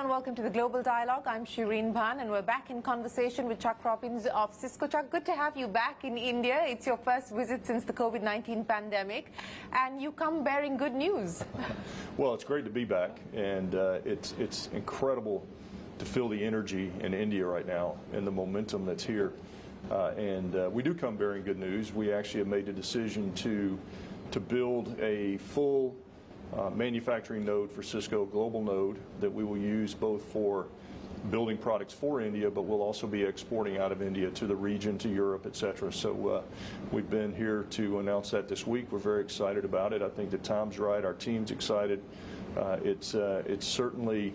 everyone, welcome to the Global Dialogue. I'm Shereen Bhan and we're back in conversation with Chuck Robbins of Cisco. Chuck, good to have you back in India. It's your first visit since the COVID-19 pandemic and you come bearing good news. Well, it's great to be back, and it's incredible to feel the energy in India right now and the momentum that's here. We do come bearing good news. We actually have made the decision to build a full manufacturing node for Cisco, global node, that we will use both for building products for India, but we'll also be exporting out of India to the region, to Europe, etc. So we've been here to announce that this week. We're very excited about it. I think the time's right. Our team's excited. It's certainly,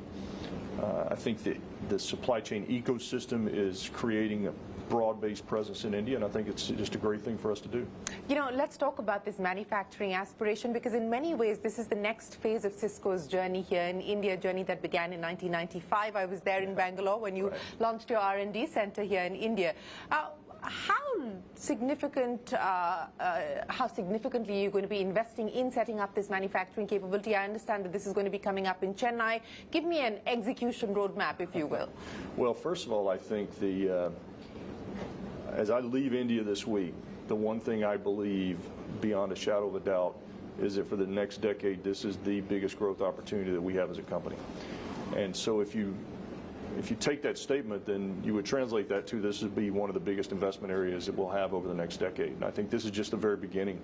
I think the supply chain ecosystem is creating a broad-based presence in India, and I think it's just a great thing for us to do. You know, let's talk about this manufacturing aspiration, because in many ways this is the next phase of Cisco's journey here in India, a journey that began in 1995. I was there in Bangalore when you launched your R&D center here in India. How significantly are you going to be investing in setting up this manufacturing capability? I understand that this is going to be coming up in Chennai. Give me an execution roadmap, if you will. Well, first of all, I think as I leave India this week, the one thing I believe beyond a shadow of a doubt is that for the next decade, this is the biggest growth opportunity that we have as a company. And so if you take that statement, then you would translate that to this would be one of the biggest investment areas that we'll have over the next decade. And I think this is just the very beginning.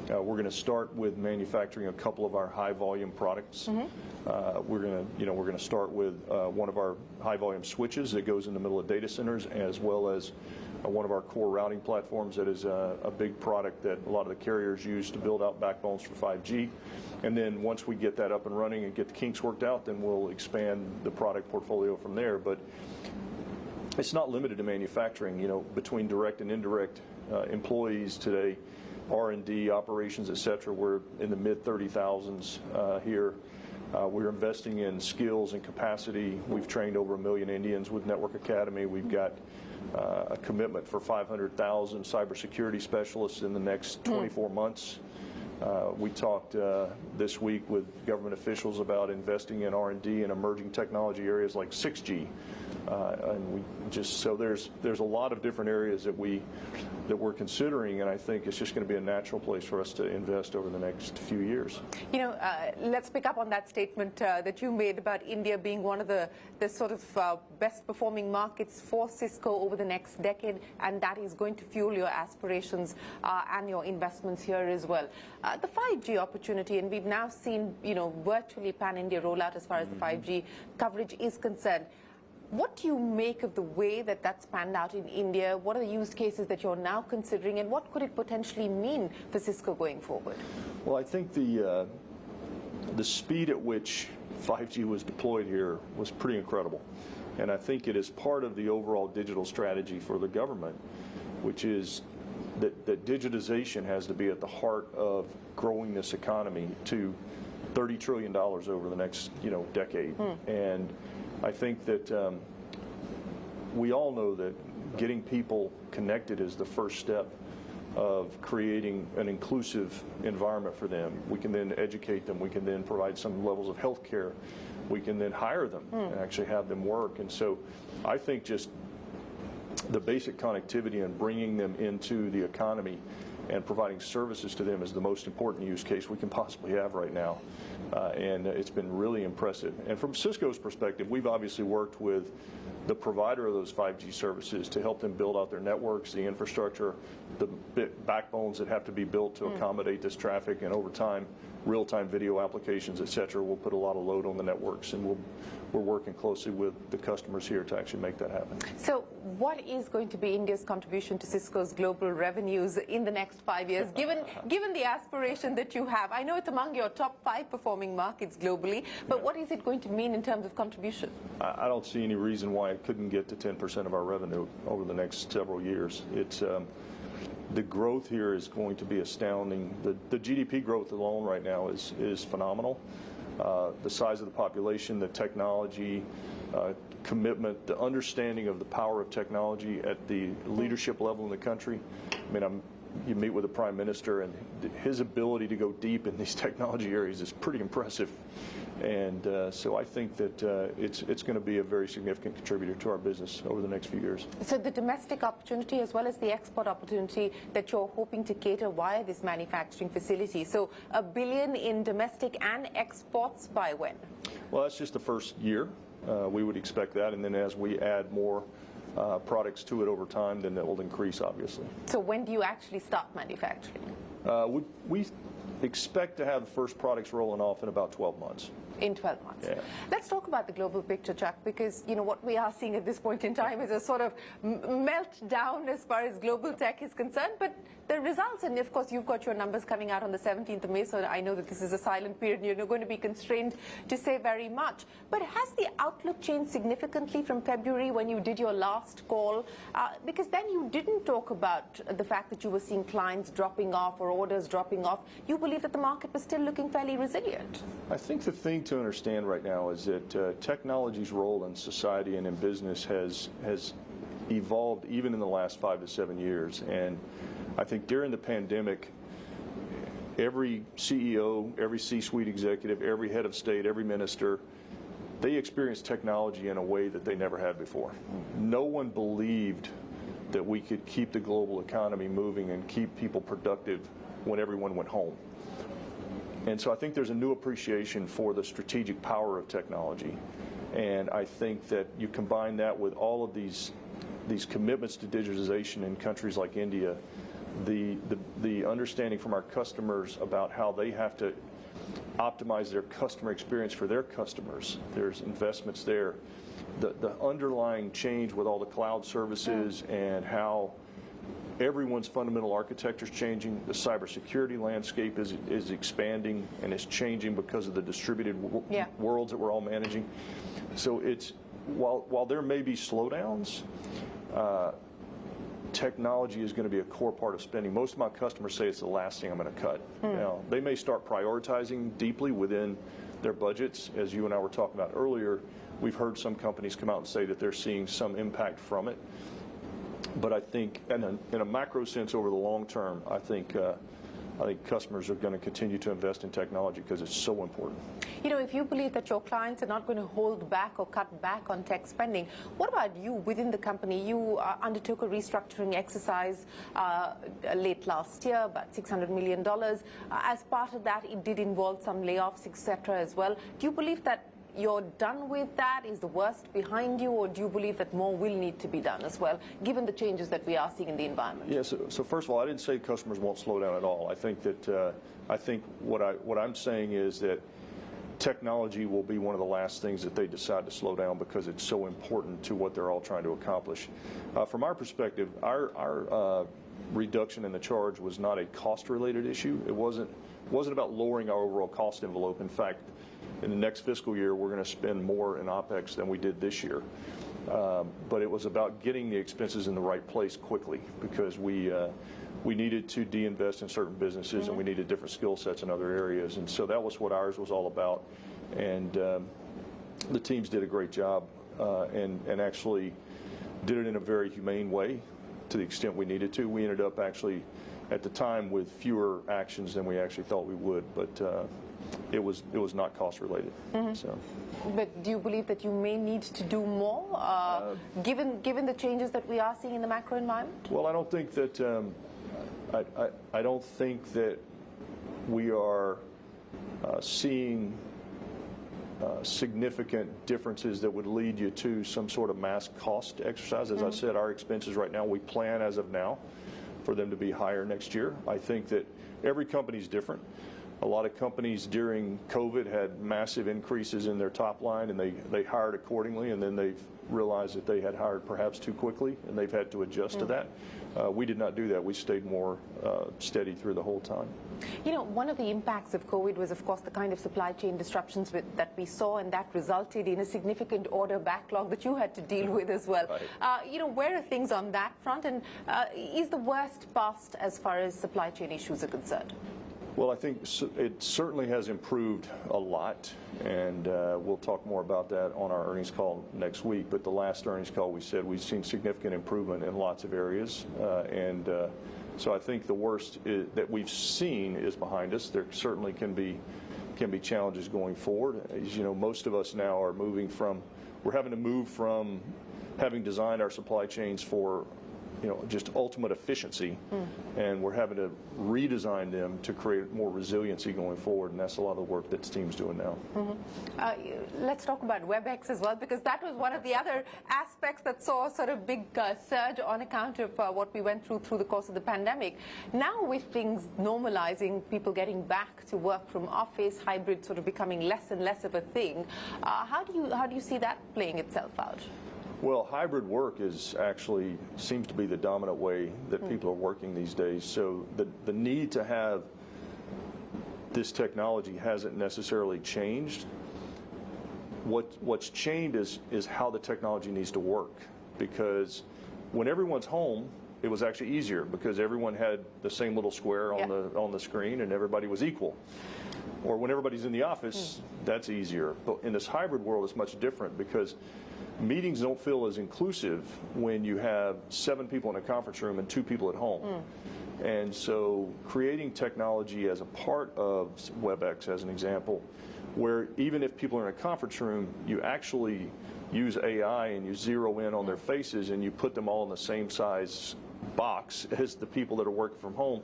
We're going to start with manufacturing a couple of our high volume products. We're going to start with one of our high volume switches that goes in the middle of data centers, as well as one of our core routing platforms that is a big product that a lot of the carriers use to build out backbones for 5G. And then once we get that up and running and get the kinks worked out, then we'll expand the product portfolio from there. But it's not limited to manufacturing. You know, between direct and indirect employees today, R&D, operations, etc., we're in the mid-30,000s here. We're investing in skills and capacity. We've trained over 1 million Indians with Network Academy. We've got a commitment for 500,000 cybersecurity specialists in the next 24 months. We talked this week with government officials about investing in R&D in emerging technology areas like 6G. And so there's a lot of different areas that we're considering, and I think it's just going to be a natural place for us to invest over the next few years. You know, let's pick up on that statement that you made about India being one of the sort of best performing markets for Cisco over the next decade, and that is going to fuel your aspirations and your investments here as well. The 5G opportunity, and we've now seen, you know, virtually pan-India rollout as far as the 5G coverage is concerned. What do you make of the way that that's panned out in India? What are the use cases that you're now considering, and what could it potentially mean for Cisco going forward? Well, I think the speed at which 5G was deployed here was pretty incredible. And I think it is part of the overall digital strategy for the government, which is that digitization has to be at the heart of growing this economy to $30 trillion over the next, decade. And I think that we all know that getting people connected is the first step of creating an inclusive environment for them. We can then educate them. We can then provide some levels of health care. We can then hire them and actually have them work. And so I think just the basic connectivity and bringing them into the economy and providing services to them is the most important use case we can possibly have right now. And it's been really impressive. And from Cisco's perspective, we've obviously worked with the provider of those 5G services to help them build out their networks, the infrastructure, the backbones that have to be built to accommodate this traffic, and over time, real-time video applications, et cetera, will put a lot of load on the networks, and we're working closely with the customers here to actually make that happen. So what is going to be India's contribution to Cisco's global revenues in the next 5 years, given the aspiration that you have? I know it's among your top 5 performing markets globally, but what is it going to mean in terms of contribution? I don't see any reason why it couldn't get to 10% of our revenue over the next several years. It's the growth here is going to be astounding. The GDP growth alone right now is phenomenal. The size of the population, the technology commitment, the understanding of the power of technology at the leadership level in the country. I mean, you meet with the Prime Minister, and his ability to go deep in these technology areas is pretty impressive. And so I think that it's going to be a very significant contributor to our business over the next few years. So the domestic opportunity as well as the export opportunity that you're hoping to cater via this manufacturing facility. So $1 billion in domestic and exports by when? Well, that's just the first year. We would expect that, and then as we add more products to it over time, then that will increase, obviously. So when do you actually start manufacturing? We expect to have the first products rolling off in about 12 months. In 12 months. Yeah. Let's talk about the global picture, Chuck, because what we are seeing at this point in time is a sort of meltdown as far as global tech is concerned. But the results, and of course you've got your numbers coming out on the 17th of May, so I know that this is a silent period and you're going to be constrained to say very much. But has the outlook changed significantly from February when you did your last call? Because then you didn't talk about the fact that you were seeing clients dropping off or orders dropping off. You believe that the market was still looking fairly resilient. I think the thing to understand right now is that technology's role in society and in business has evolved even in the last 5 to 7 years. And I think during the pandemic, every CEO, every C-suite executive, every head of state, every minister, they experienced technology in a way that they never had before. No one believed that we could keep the global economy moving and keep people productive when everyone went home. And so I think there's a new appreciation for the strategic power of technology. And I think that you combine that with all of these commitments to digitization in countries like India, the understanding from our customers about how they have to optimize their customer experience for their customers. There's investments there. The underlying change with all the cloud services and how everyone's fundamental architecture is changing. The cybersecurity landscape is expanding and is changing because of the distributed worlds that we're all managing. So it's while there may be slowdowns, technology is going to be a core part of spending. Most of my customers say it's the last thing I'm going to cut. Now, they may start prioritizing deeply within their budgets. As you and I were talking about earlier, we've heard some companies come out and say that they're seeing some impact from it. But I think in a macro sense over the long term, I think customers are going to continue to invest in technology because it's so important. If you believe that your clients are not going to hold back or cut back on tech spending, what about you within the company? You undertook a restructuring exercise late last year, about $600 million. As part of that, it did involve some layoffs, etc. as well. Do you believe that you're done with that? Is the worst behind you, or do you believe that more will need to be done as well, given the changes that we are seeing in the environment? Yeah, so first of all, I didn't say customers won't slow down at all. I think that what I'm saying is that technology will be one of the last things that they decide to slow down because it's so important to what they're all trying to accomplish. From our perspective, our reduction in the charge was not a cost-related issue. It wasn't about lowering our overall cost envelope. In fact, in the next fiscal year, we're going to spend more in OPEX than we did this year. But it was about getting the expenses in the right place quickly because we needed to de-invest in certain businesses and we needed different skill sets in other areas. And so that was what ours was all about. And the teams did a great job and actually did it in a very humane way to the extent we needed to. We ended up actually at the time with fewer actions than we actually thought we would. But it was not cost related. So. But do you believe that you may need to do more, given the changes that we are seeing in the macro environment? Well, I don't think that I don't think that we are seeing significant differences that would lead you to some sort of mass cost exercise. As I said, our expenses right now, we plan as of now for them to be higher next year. I think that every company is different. A lot of companies during COVID had massive increases in their top line, and they hired accordingly, and then they've realized that they had hired perhaps too quickly, and they've had to adjust to that. We did not do that. We stayed more steady through the whole time. One of the impacts of COVID was, of course, the kind of supply chain disruptions that we saw, and that resulted in a significant order backlog that you had to deal with as well. Right. Where are things on that front, and is the worst past as far as supply chain issues are concerned? Well, I think it certainly has improved a lot, and we'll talk more about that on our earnings call next week. But the last earnings call, we said we've seen significant improvement in lots of areas, and So I think the worst that we've seen is behind us. There certainly can be challenges going forward. As you know, most of us now are we're having to move from having designed our supply chains for just ultimate efficiency, and we're having to redesign them to create more resiliency going forward, and that's a lot of the work that the team's doing now. Let's talk about WebEx as well, because that was one of the other aspects that saw a sort of big surge on account of what we went through the course of the pandemic. Now with things normalizing, people getting back to work from office, hybrid sort of becoming less and less of a thing, how do you see that playing itself out? Well, hybrid work seems to be the dominant way that people are working these days. So the need to have this technology hasn't necessarily changed. What's changed is how the technology needs to work. Because when everyone's home, it was actually easier because everyone had the same little square on the screen and everybody was equal. Or when everybody's in the office, that's easier. But in this hybrid world, it's much different because meetings don't feel as inclusive when you have 7 people in a conference room and 2 people at home. And so creating technology as a part of WebEx, as an example, where even if people are in a conference room, you actually use AI and you zero in on their faces and you put them all in the same size box as the people that are working from home,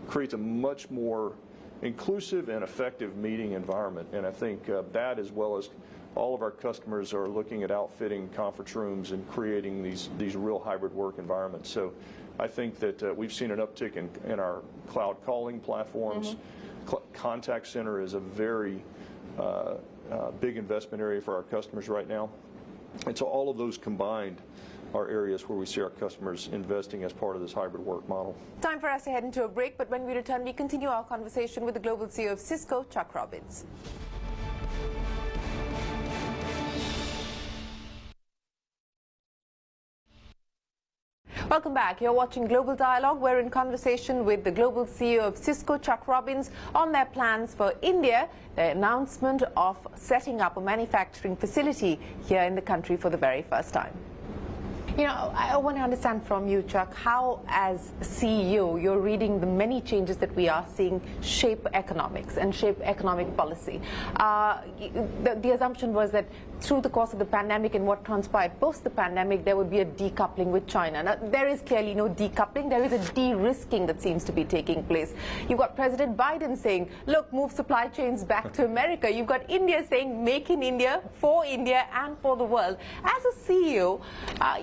creates a much more inclusive and effective meeting environment. And I think that, as well as all of our customers, are looking at outfitting conference rooms and creating these real hybrid work environments. So I think that we've seen an uptick in our cloud calling platforms. Contact center is a very big investment area for our customers right now. And so all of those combined are areas where we see our customers investing as part of this hybrid work model. Time for us to head into a break, but when we return, we continue our conversation with the Global CEO of Cisco, Chuck Robbins. Welcome back. You're watching Global Dialogue. We're in conversation with the Global CEO of Cisco, Chuck Robbins, on their plans for India, their announcement of setting up a manufacturing facility here in the country for the very first time. You know, I want to understand from you, Chuck, how as CEO you're reading the many changes that we are seeing shape economics and shape economic policy. The assumption was that through the course of the pandemic and what transpired post the pandemic, there would be a decoupling with China. Now, there is clearly no decoupling. There is a de-risking that seems to be taking place. You've got President Biden saying, look, move supply chains back to America. You've got India saying, make in India, for India and for the world. As a CEO,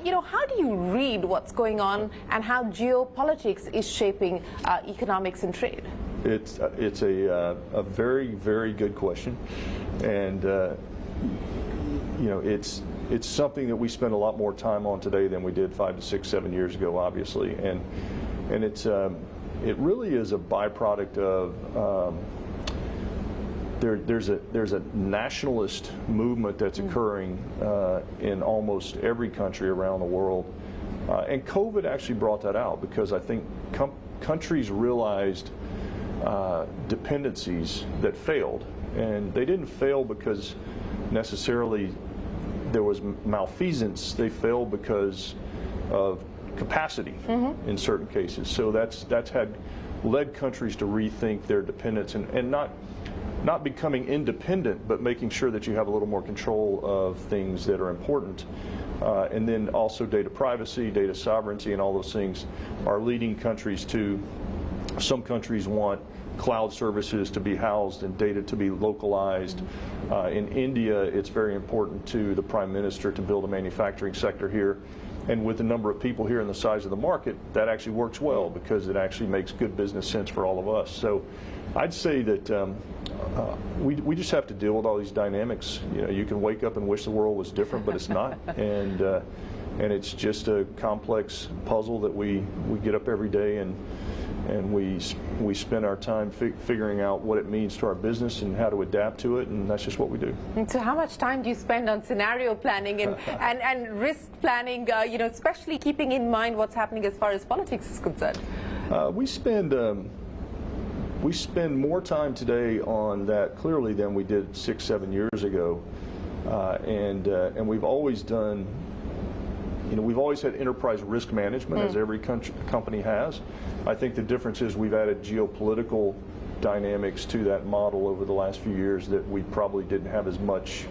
you know, how do you read what's going on and how geopolitics is shaping economics and trade? It's a very, very good question. And you know, it's something that we spend a lot more time on today than we did 5 to 6, 7 years ago, obviously. And it really is a byproduct of there's a nationalist movement that's occurring in almost every country around the world. And COVID actually brought that out because I think countries realized dependencies that failed. And they didn't fail because necessarily there was malfeasance. They failed because of capacity in certain cases. So that's led countries to rethink their dependence and not becoming independent, but making sure that you have a little more control of things that are important. And then also data privacy, data sovereignty, and all those things are leading countries to, some countries want cloud services to be housed and data to be localized. In India, it's very important to the Prime Minister to build a manufacturing sector here. And with the number of people here and the size of the market, that actually works well because it actually makes good business sense for all of us. So I'd say that we just have to deal with all these dynamics. You know, you can wake up and wish the world was different, but it's not. And it's just a complex puzzle that we get up every day and we spend our time figuring out what it means to our business and how to adapt to it, and that's just what we do. And so how much time do you spend on scenario planning and risk planning, you know, especially keeping in mind what's happening as far as politics is concerned? We spend more time today on that clearly than we did 6, 7 years ago, and we've always done we've always had enterprise risk management, as every company has. I think the difference is we've added geopolitical dynamics to that model over the last few years that we probably didn't have as much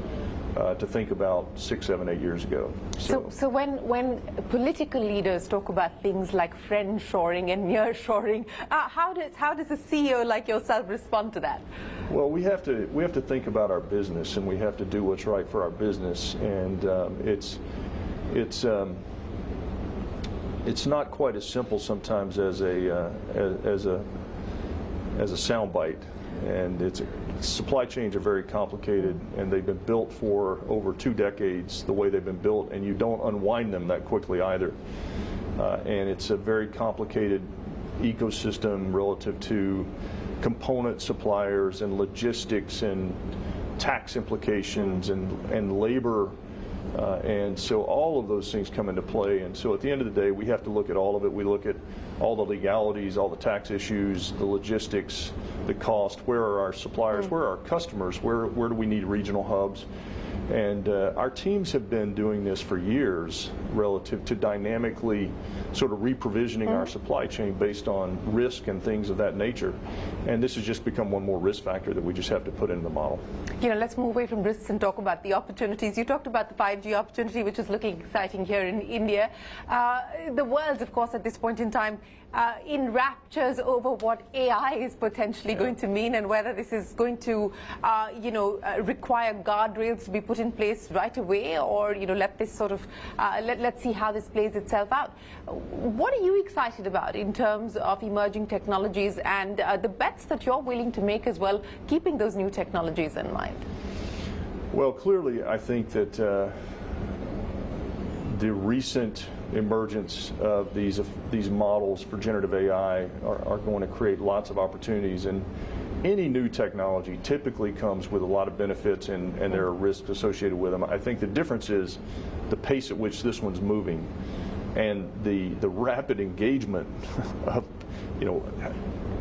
to think about 6, 7, 8 years ago. So when political leaders talk about things like friend-shoring and near-shoring, how does a CEO like yourself respond to that? Well, we have to think about our business, and we have to do what's right for our business, and it's not quite as simple sometimes as a soundbite, and supply chains are very complicated, and they've been built for over 2 decades the way they've been built, and you don't unwind them that quickly either. And it's a very complicated ecosystem relative to component suppliers and logistics and tax implications and labor. And so all of those things come into play. And so at the end of the day, we have to look at all of it. We look at all the legalities, all the tax issues, the logistics, the cost, where are our suppliers, where are our customers, where do we need regional hubs. And our teams have been doing this for years relative to dynamically sort of reprovisioning our supply chain based on risk and things of that nature. And this has just become one more risk factor that we just have to put into the model. Let's move away from risks and talk about the opportunities. You talked about the 5G opportunity, which is looking exciting here in India. The world, of course, at this point in time, in raptures over what AI is potentially going to mean and whether this is going to, require guardrails to be put in place right away, or let this sort of let's see how this plays itself out. What are you excited about in terms of emerging technologies and the bets that you're willing to make as well, keeping those new technologies in mind? Well, clearly, I think that the recent emergence of these models for generative AI are going to create lots of opportunities. And any new technology typically comes with a lot of benefits, and there are risks associated with them. I think the difference is the pace at which this one's moving and the rapid engagement of,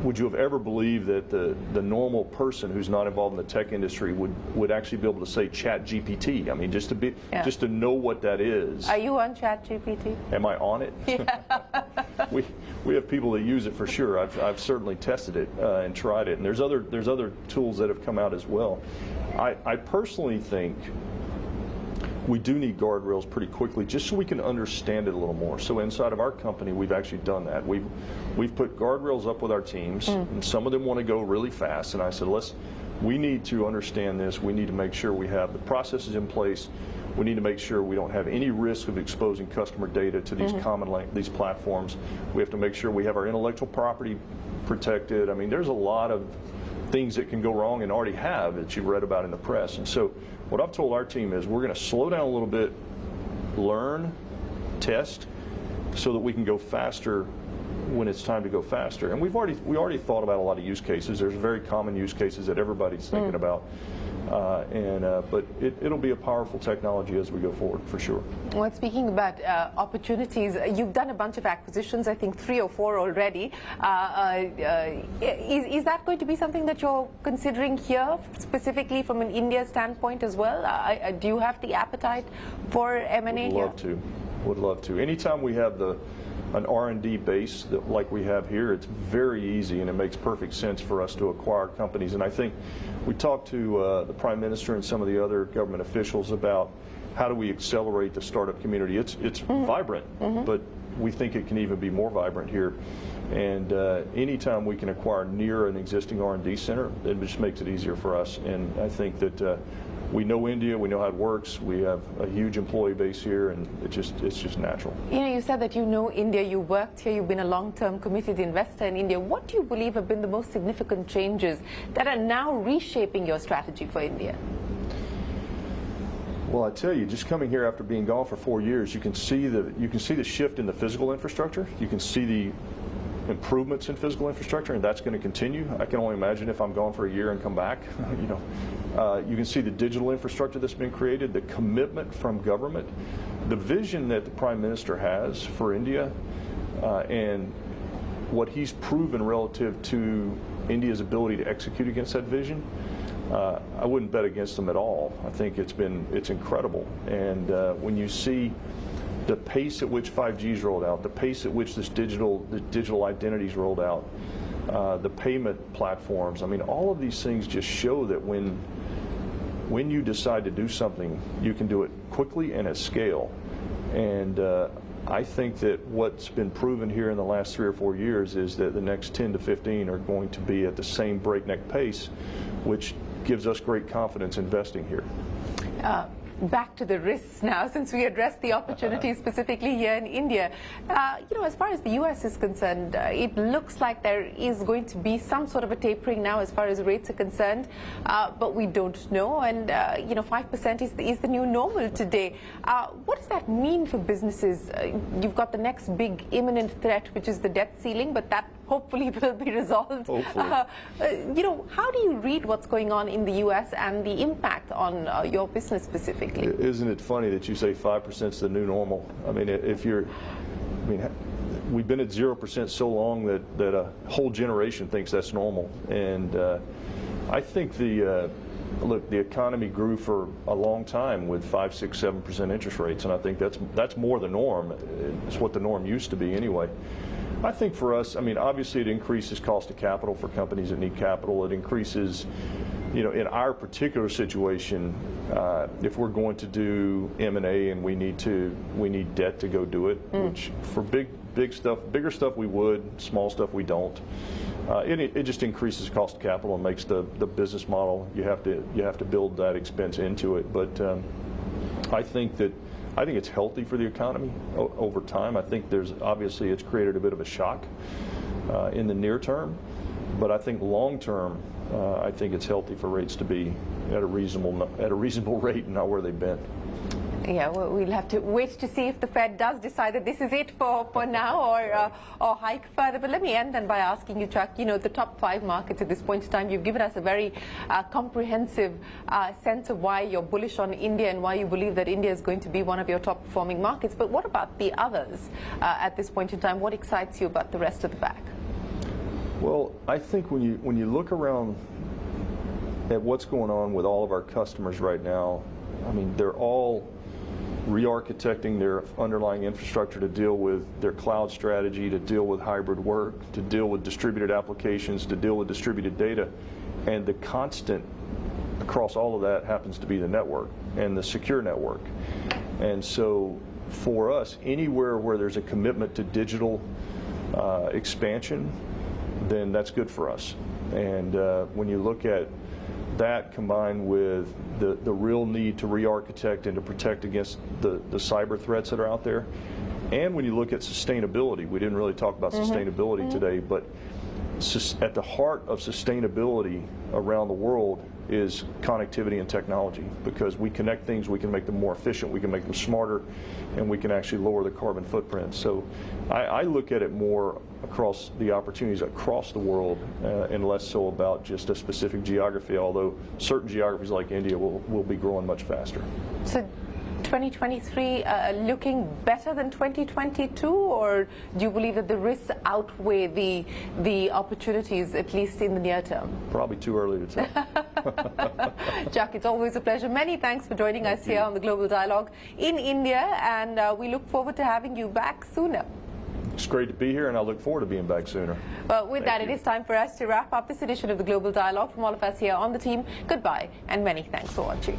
would you have ever believed that the normal person who's not involved in the tech industry would actually be able to say Chat GPT? I mean, just to know what that is. Are you on Chat GPT? Am I on it? Yeah. we have people that use it for sure. I've certainly tested it and tried it, and there's other tools that have come out as well. I personally think we do need guardrails pretty quickly, just so we can understand it a little more. So inside of our company, we've actually done that. We've put guardrails up with our teams, and some of them want to go really fast. And I said, we need to understand this. We need to make sure we have the processes in place. We need to make sure we don't have any risk of exposing customer data to these these platforms. We have to make sure we have our intellectual property protected. I mean, there's a lot of things that can go wrong and already have that you've read about in the press. And so what I've told our team is we're going to slow down a little bit, learn, test, so that we can go faster when it's time to go faster. And we already thought about a lot of use cases. There's very common use cases that everybody's thinking about. But it'll be a powerful technology as we go forward, for sure. Well, speaking about opportunities, you've done a bunch of acquisitions, I think 3 or 4 already. Is that going to be something that you're considering here, specifically from an India standpoint as well? Do you have the appetite for M&A here? Would love to. Anytime we have an R&D base like we have here, it's very easy, and it makes perfect sense for us to acquire companies. And I think we talked to the Prime Minister and some of the other government officials about how do we accelerate the startup community. It's vibrant, but we think it can even be more vibrant here. And anytime we can acquire near an existing R&D center, it just makes it easier for us. And I think that we know India, we know how it works, we have a huge employee base here, and it's just natural. You said that you know India, you worked here, you've been a long-term committed investor in India. What do you believe have been the most significant changes that are now reshaping your strategy for India? Well, I tell you, just coming here after being gone for 4 years, you can see the shift in the physical infrastructure. You can see the improvements in physical infrastructure, and that's going to continue. I can only imagine if I'm gone for a year and come back. You can see the digital infrastructure that's been created, the commitment from government, the vision that the Prime Minister has for India, and what he's proven relative to India's ability to execute against that vision. I wouldn't bet against them at all. I think it's incredible. And when you see the pace at which 5G is rolled out, the pace at which the digital identity is rolled out, the payment platforms. I mean, all of these things just show that when you decide to do something, you can do it quickly and at scale. And I think that what's been proven here in the last 3 or 4 years is that the next 10 to 15 are going to be at the same breakneck pace, which gives us great confidence investing here. Back to the risks now, since we addressed the opportunities specifically here in India. As far as the U.S. is concerned, it looks like there is going to be some sort of a tapering now as far as rates are concerned, but we don't know. And 5% is the new normal today. What does that mean for businesses? You've got the next big imminent threat, which is the debt ceiling, but that hopefully will be resolved. Hopefully. How do you read what's going on in the U.S. and the impact on your business specifically? Isn't it funny that you say 5% is the new normal? I mean, we've been at 0% so long that a whole generation thinks that's normal. And I think the economy grew for a long time with 5, 6, 7% interest rates, and I think that's more the norm. It's what the norm used to be anyway. I think for us, I mean, obviously it increases cost of capital for companies that need capital. It increases, in our particular situation, if we're going to do M&A and we need debt to go do it, which for bigger stuff we would, small stuff we don't. It just increases cost of capital and makes the business model, you have to build that expense into it. But I think it's healthy for the economy over time. I think obviously it's created a bit of a shock in the near term, but I think long term, I think it's healthy for rates to be at a reasonable rate and not where they've been. Yeah, well, we'll have to wait to see if the Fed does decide that this is it for now or hike further. But let me end then by asking you, Chuck, the top 5 markets at this point in time, you've given us a very comprehensive sense of why you're bullish on India and why you believe that India is going to be one of your top performing markets. But what about the others at this point in time? What excites you about the rest of the pack? Well, I think when you look around at what's going on with all of our customers right now, I mean, they're all re-architecting their underlying infrastructure to deal with their cloud strategy, to deal with hybrid work, to deal with distributed applications, to deal with distributed data. And the constant across all of that happens to be the network and the secure network. And so for us, anywhere where there's a commitment to digital expansion, then that's good for us. And when you look at that combined with the real need to re-architect and to protect against the cyber threats that are out there, and when you look at sustainability, we didn't really talk about sustainability today, but at the heart of sustainability around the world is connectivity and technology, because we connect things, we can make them more efficient, we can make them smarter, and we can actually lower the carbon footprint. So I look at it more across the opportunities across the world and less so about just a specific geography, although certain geographies like India will be growing much faster. So 2023 looking better than 2022, or do you believe that the risks outweigh the opportunities, at least in the near term? Probably too early to tell. Chuck, it's always a pleasure. Many thanks for joining us here on the Global Dialogue in India, and we look forward to having you back sooner. It's great to be here, and I look forward to being back sooner. Well, with that, it is time for us to wrap up this edition of the Global Dialogue. From all of us here on the team, goodbye, and many thanks for watching.